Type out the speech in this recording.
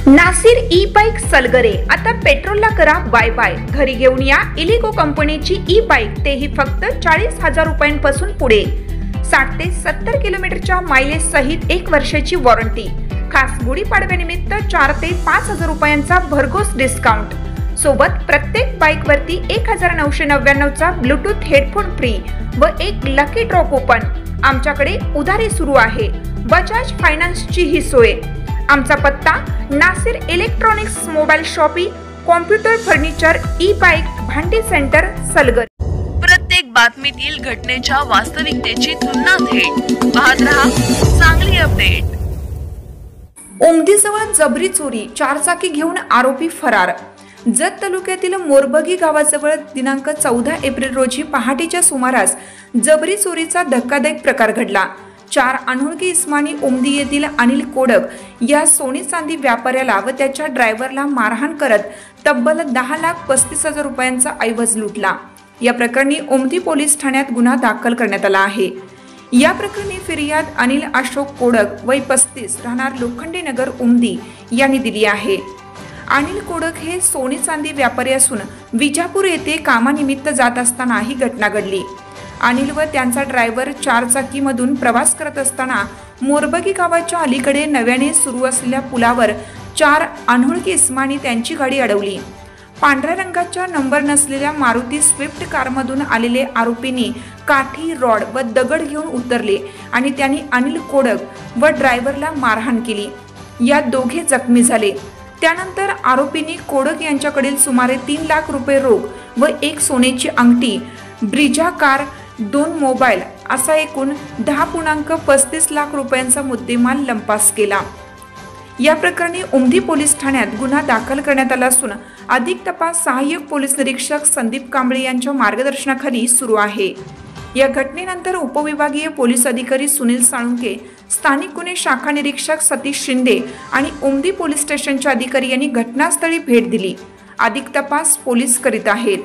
Nasir e bike Salgare, आता पेट्रोलला करा bye bye. घरी घेऊन या इलिगो कंपनीची ई बाईक, तेही फक्त 40,000 रुपयांपासून पुढे। 60 ते 70 किलोमीटरच्या मायलेज सहित 1 वर्षाची वॉरंटी। खास गुढीपाडव्यानिमित्त 4 ते 5,000 रुपयांचा भरघोस डिस्काउंट। सोबत प्रत्येक बाईक वरती 1999 चा ब्लूटूथ हेडफोन फ्री व एक लकी ड्रॉ कूपन। आमच्याकडे उधारी सुरू आहे। बजाज फायनान्सची ही सोय। आमचा पत्ता Nasir electronics, mobile shoppy, computer, furniture, e bike, भांडी सेंटर, सलगर। प्रत्येक बातमीतील घटनेच्या वास्तविकतेची तुलना थेट पाहत रहा चांगली अपडेट। ओमदीजवळ जबरी चोरी, 4 चाकी घेऊन आरोपी फरार। जत तालुक्यातील मोरबगी गावाजवळ दिनांक 14 एप्रिल रोजी पहाटेच्या सुमारास जबरी चोरीचा धक्कादायक प्रकार घडला। 4 अनोळखी इस्मानी ओमदी येथील अनिल कोडक या सोने चांदी व्यापाऱ्याला व त्याच्या ड्रायव्हरला मारहाण करत तब्बल 10,35,000 रुपयांचा ऐवज लुटला। या प्रकरणी ओमदी पोलीस ठाण्यात गुन्हा दाखल करण्यात आला आहे। या प्रकरणी फिर्याद अनिल अशोक कोडक वय 35 राहणार लोखंडे नगर ओमदी यांनी दिली आहे। अनिल कोडक हे सोने चांदी व्यापारी असून विजापूर येथे कामानिमित्त जात असताना ही घटना घडली। अनिल व त्यांचा ड्रायव्हर 4 चाकीमधून प्रवास करत असताना मोरबगी गावाच्या अलीकडे नव्याने सुरू असलेल्या पुलावर 4 अनोळखी इस्मानी त्यांची गाडी अडवली। पांढऱ्या रंगाच्या नंबर नसलेल्या मारुती स्विफ्ट कारमधून आलेले आरोपींनी काठी, रॉड व दगड घेऊन उतरले आणि त्यांनी अनिल कोडक व ड्रायव्हरला मारहाण केली। यात दोघे जखमी झाले। त्यानंतर आरोपींनी कोडक यांच्याकडील सुमारे 3 लाख रुपये रोख व एक सोन्याची अंगठी, ब्रिजा कार, 2 मोबाईल असा एकूण 10.35 लाख रुपयांचा मुद्देमाल लंपास केला। या प्रकरणी ओमदी पोलीस ठाण्यात गुन्हा दाखल करण्यात आला असून अधिक तपास सहाय्यक पोलीस निरीक्षक संदीप कांबळे यांच्या मार्गदर्शनाखाली सुरू आहे। या घटनेनंतर उपविभागीय पोलीस अधिकारी सुनील साळुंके, स्थानिक गुन्हे शाखा निरीक्षक सतीश शिंदे आणि ओमदी पोलीस स्टेशनच्या अधिकारी यांनी घटनास्थळी भेट दिली। अधिक तपास पोलीस करीत आहेत।